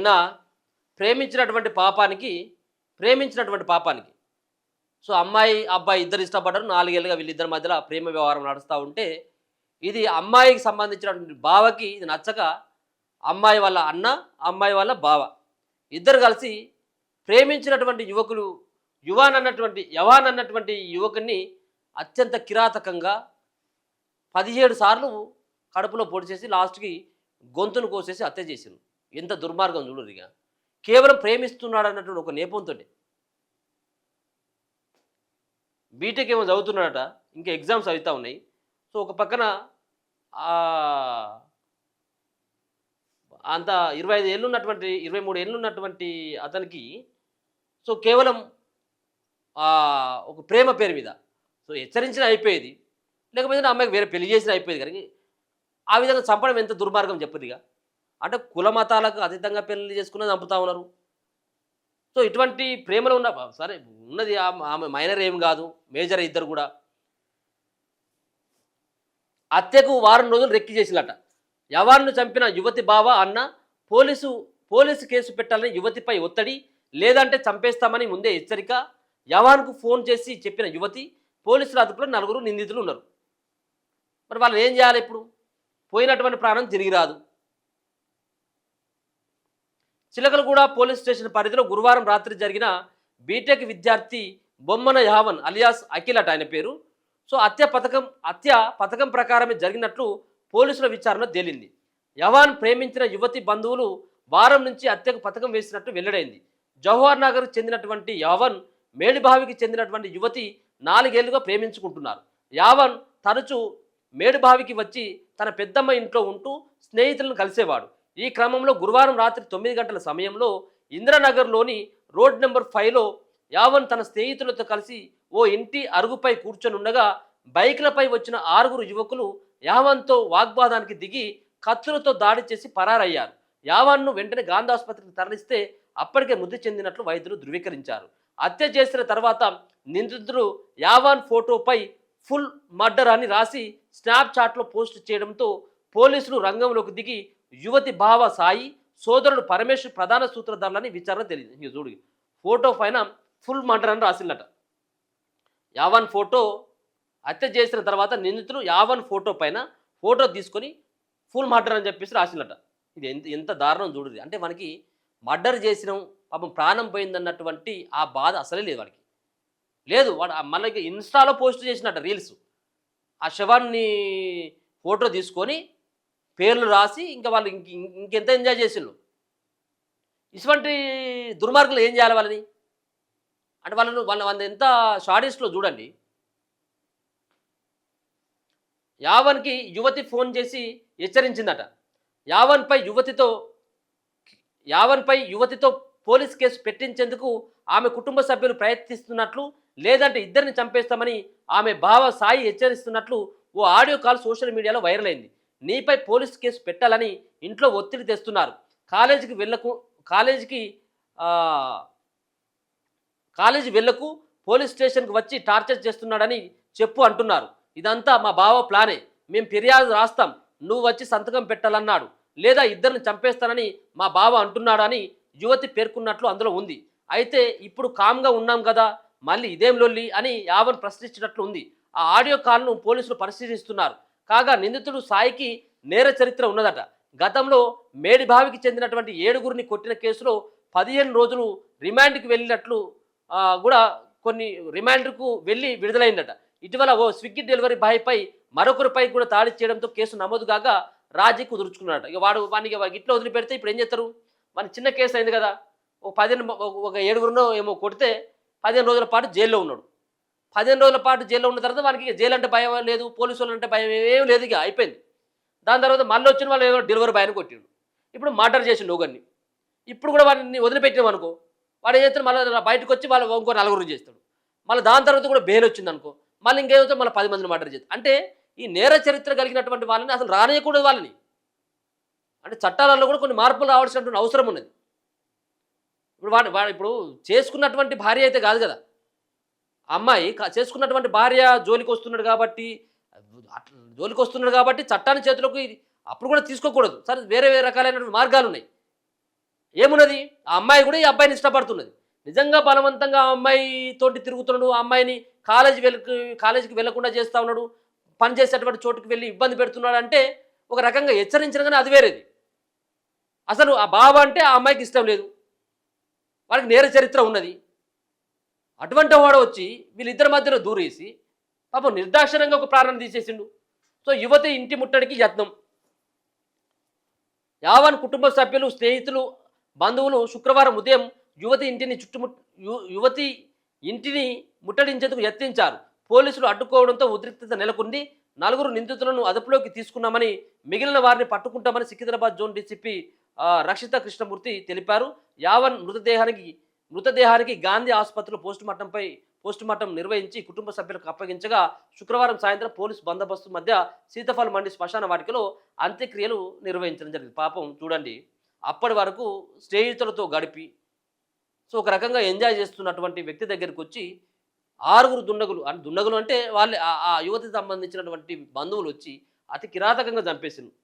నిన్న ప్రేమించినటువంటి పాపానికి సో అమ్మాయి అబ్బాయి ఇద్దరు ఇష్టపడ్డారు. 4 ఏళ్ళుగా వీళ్ళిద్దరి మధ్యలో ప్రేమ వ్యవహారం నడుస్తూ ఉంటే ఇది అమ్మాయికి సంబంధించినటువంటి బావకి ఇది నచ్చక అమ్మాయి వాళ్ళ అన్న, అమ్మాయి వాళ్ళ బావ ఇద్దరు కలిసి ప్రేమించినటువంటి యవాన్ అన్నటువంటి యువకుని అత్యంత కిరాతకంగా 17 సార్లు కడుపులో పొడి చేసి లాస్ట్కి గొంతును కోసేసి హత్య చేసిండు. ఎంత దుర్మార్గం చూడరు. ఇక కేవలం ప్రేమిస్తున్నాడు అన్నటువంటి ఒక నేపంతో బీటెక్ ఏమో చదువుతున్నాడట, ఇంకా ఎగ్జామ్స్ అవుతూ ఉన్నాయి. సో ఒక పక్కన అంత 25 ఏళ్ళు ఉన్నటువంటి 23 ఏళ్ళు ఉన్నటువంటి అతనికి సో కేవలం ఒక ప్రేమ పేరు మీద సో హెచ్చరించిన అయిపోయేది, లేకపోతే నా అమ్మాయికి వేరే పెళ్లి చేసిన అయిపోయేది. కానీ ఆ విధంగా చంపడం ఎంత దుర్మార్గం చెప్పదు. ఇక అంటే కుల మతాలకు అతీతంగా పెళ్లి చేసుకున్న చంపుతా ఉన్నారు. సో ఇటువంటి ప్రేమలో ఉన్న సరే ఉన్నది ఆమె మైనర్ ఏం కాదు, మేజర్ ఇద్దరు కూడా. హత్యకు వారం రోజులు రెక్కి చేసినట. యవాన్ను చంపిన యువతి బావ అన్న పోలీసు కేసు పెట్టాలని యువతిపై ఒత్తిడి, లేదంటే చంపేస్తామని ముందే హెచ్చరిక. యవాన్కు ఫోన్ చేసి చెప్పిన యువతి పోలీసుల అదుపులో 4 నిందితులు ఉన్నారు. మరి వాళ్ళు ఏం చేయాలి? ఇప్పుడు పోయినటువంటి ప్రాణం తిరిగి రాదు. చిలకలగూడ పోలీస్ స్టేషన్ పరిధిలో గురువారం రాత్రి జరిగిన బీటెక్ విద్యార్థి బొమ్మన యావన్ అలియాస్ అఖిల్ అట ఆయన పేరు. సో హత్య పథకం ప్రకారమే జరిగినట్లు పోలీసుల విచారణ తేలింది. యవాన్ ప్రేమించిన యువతి బంధువులు వారం నుంచి హత్యకు పథకం వేసినట్టు వెల్లడైంది. జవహర్ నగర్కు చెందినటువంటి యావన్, మేడిబావికి చెందినటువంటి యువతి 4 ఏళ్లుగా ప్రేమించుకుంటున్నారు. యావన్ తరచూ మేడిబావికి వచ్చి తన పెద్దమ్మ ఇంట్లో ఉంటూ స్నేహితులను కలిసేవాడు. ఈ క్రమంలో గురువారం రాత్రి 9 గంటల సమయంలో ఇంద్రనగర్లోని రోడ్ నెంబర్ 5లో యావన్ తన స్నేహితులతో కలిసి ఓ ఇంటి అరుగుపై కూర్చొని ఉండగా బైక్లపై వచ్చిన 6 యువకులు యావన్తో వాగ్వాదానికి దిగి కత్తులతో దాడి చేసి పరారయ్యారు. యావన్ను వెంటనే గాంధీ ఆసుపత్రికి తరలిస్తే అప్పటికే మృతి చెందినట్లు వైద్యులు ధృవీకరించారు. హత్య చేసిన తర్వాత నిందితుడు యావన్ ఫోటోపై ఫుల్ మర్డర్ అని రాసి స్నాప్చాట్లో పోస్ట్ చేయడంతో పోలీసులు రంగంలోకి దిగి యువతి బావ సాయి, సోదరుడు పరమేశ్వర్ ప్రధాన సూత్రధారులని విచారణ తెలియదు. ఇంక చూడు, ఫోటో పైన ఫుల్ మర్డర్ అని రాసిందట. యావన్ ఫోటో హత్య చేసిన తర్వాత నిందితులు యావన్ ఫోటో పైన ఫోటో తీసుకొని ఫుల్ మర్డర్ అని చెప్పేసి రాసిందట. ఇది ఎంత దారుణం చూడు. అంటే మనకి మర్డర్ చేసిన పాపం ప్రాణం పోయిందన్నటువంటి ఆ బాధ అసలే లేదు వాడికి. లేదు, వాడు మనకి ఇన్స్టాలో పోస్ట్ చేసినట్ట రీల్స్. ఆ శవాన్ని ఫోటో తీసుకొని పేర్లు రాసి ఇంకా వాళ్ళు ఇంకెంత ఎంజాయ్ చేసిండ్రు. ఇటువంటి దుర్మార్గులు ఏం చేయాలి వాళ్ళని? అంటే వాళ్ళ ఎంత షార్టిస్ట్లో చూడండి. యావన్కి యువతి ఫోన్ చేసి హెచ్చరించిందట. యావన్పై యువతితో పోలీస్ కేసు పెట్టించేందుకు ఆమె కుటుంబ సభ్యులు ప్రయత్నిస్తున్నట్లు, లేదంటే ఇద్దరిని చంపేస్తామని ఆమె బావ సాయి హెచ్చరిస్తున్నట్లు ఓ ఆడియో కాల్ సోషల్ మీడియాలో వైరల్ అయింది. నీపై పోలీస్ కేసు పెట్టాలని ఇంట్లో ఒత్తిడి తెస్తున్నారు. కాలేజీ వెళ్ళకు, పోలీస్ స్టేషన్కి వచ్చి టార్చర్ చేస్తున్నాడని చెప్పు అంటున్నారు. ఇదంతా మా బావ ప్లానే, మేము ఫిర్యాదు రాస్తాం, నువ్వు వచ్చి సంతకం పెట్టాలన్నాడు, లేదా ఇద్దరిని చంపేస్తానని మా బావ అంటున్నాడు అని యువతి పేర్కొన్నట్లు అందులో ఉంది. అయితే ఇప్పుడు కామ్గా ఉన్నాం కదా, మళ్ళీ ఇదేం లొల్లి అని యావన్ ప్రశ్నించినట్లు ఉంది. ఆ ఆడియో కాల్ను పోలీసులు పరిశీలిస్తున్నారు. కాగా నిందితుడు సాయికి నేర చరిత్ర ఉన్నదట. గతంలో మేడిబావికి చెందినటువంటి 7గురిని కొట్టిన కేసులో 15 రోజులు రిమాండ్కి వెళ్ళినట్లు కూడా రిమాండ్కు వెళ్ళి విడుదలైందట. ఇటీవల ఓ స్విగ్గీ డెలివరీ బాయ్పై మరొకరిపై కూడా దాడి చేయడంతో కేసు నమోదు కాగా రాజీ కుదుర్చుకున్నాడట. ఇక వానికి ఇట్లా వదిలిపెడితే ఇప్పుడు ఏం చేస్తారు? మన చిన్న కేసు అయింది కదా, ఒక 7గురినో ఏమో కొడితే 15 రోజుల పాటు జైల్లో ఉన్నాడు. 15 రోజుల పాటు జైల్లో ఉన్న తర్వాత వానికి జైలు అంటే భయం లేదు, పోలీసు వాళ్ళు అంటే భయం ఏం లేదు, ఇక అయిపోయింది. దాని తర్వాత మళ్ళీ వచ్చిన వాళ్ళు ఏదో డెలివరీ బాయ్ని కొట్టిండు, ఇప్పుడు మర్డర్ చేసిండు ఒకరిని. ఇప్పుడు కూడా వాడిని వదిలిపెట్టినాం అనుకో, వాడు ఏం చేస్తాడు? మళ్ళీ బయటకు వచ్చి వాళ్ళు ఇంకో 4 చేస్తాడు. మళ్ళీ దాని తర్వాత కూడా బెయిల్ వచ్చింది అనుకో, మళ్ళీ ఇంకేమవుతా మళ్ళీ 10 మందిని మర్డర్ చేస్తాడు. అంటే ఈ నేర చరిత్ర కలిగినటువంటి వాళ్ళని అసలు రానియకూడదు వాళ్ళని. అంటే చట్టాలలో కూడా కొన్ని మార్పులు రావాల్సినటువంటి అవసరం ఉన్నది. ఇప్పుడు ఇప్పుడు చేసుకున్నటువంటి భార్య అయితే కాదు కదా, అమ్మాయి చేసుకున్నటువంటి భార్య జోలికి వస్తున్నాడు కాబట్టి చట్టాన్ని చేతులకు అప్పుడు కూడా తీసుకోకూడదు. సరే, వేరే రకాలైనటువంటి మార్గాలు ఉన్నాయి. ఏమున్నది ఆ అమ్మాయి కూడా ఈ అబ్బాయిని ఇష్టపడుతున్నది. నిజంగా బలవంతంగా ఆ అమ్మాయి తోటి తిరుగుతున్నాడు. ఆ అమ్మాయిని కాలేజీకి వెళ్ళకుండా చేస్తా ఉన్నాడు. పని చేసేటువంటి చోటుకి వెళ్ళి ఇబ్బంది పెడుతున్నాడంటే ఒక రకంగా హెచ్చరించిన గాని అది వేరేది. అసలు ఆ బావ అంటే ఆ అమ్మాయికి ఇష్టం లేదు. వాడికి నేర చరిత్ర ఉన్నది. అటువంటి వాడు వచ్చి వీళ్ళిద్దరి మధ్యలో దూరేసి పాపం నిర్దాక్షిణ్యంగా ఒక ప్రాణం తీసేసిండు. సో యువతి ఇంటి ముట్టడికి యత్నం. యావన్ కుటుంబ సభ్యులు, స్నేహితులు, బంధువులు శుక్రవారం ఉదయం యువతి ఇంటిని ముట్టడించేందుకు యత్నించారు. పోలీసులు అడ్డుకోవడంతో ఉద్రిక్తత నెలకొంది. నలుగురు నిందితులను అదుపులోకి తీసుకున్నామని, మిగిలిన వారిని పట్టుకుంటామని సికింద్రాబాద్ జోన్ డీసీపీ రక్షిత కృష్ణమూర్తి తెలిపారు. యావన్ మృతదేహానికి గాంధీ ఆసుపత్రిలో పోస్టుమార్టం నిర్వహించి కుటుంబ సభ్యులకు అప్పగించగా శుక్రవారం సాయంత్రం పోలీసు బందోబస్తు మధ్య సీతఫల్ మండి శ్మశాన వాటికలో అంత్యక్రియలు నిర్వహించడం జరిగింది. పాపం చూడండి, అప్పటి వరకు స్నేహితులతో గడిపి సో ఒక రకంగా ఎంజాయ్ చేస్తున్నటువంటి వ్యక్తి దగ్గరికి వచ్చి ఆరుగురు దుండగులు అంటే వాళ్ళే ఆ యువతికి సంబంధించినటువంటి బంధువులు వచ్చి అతి కిరాతకంగా చంపేసిండ్రు.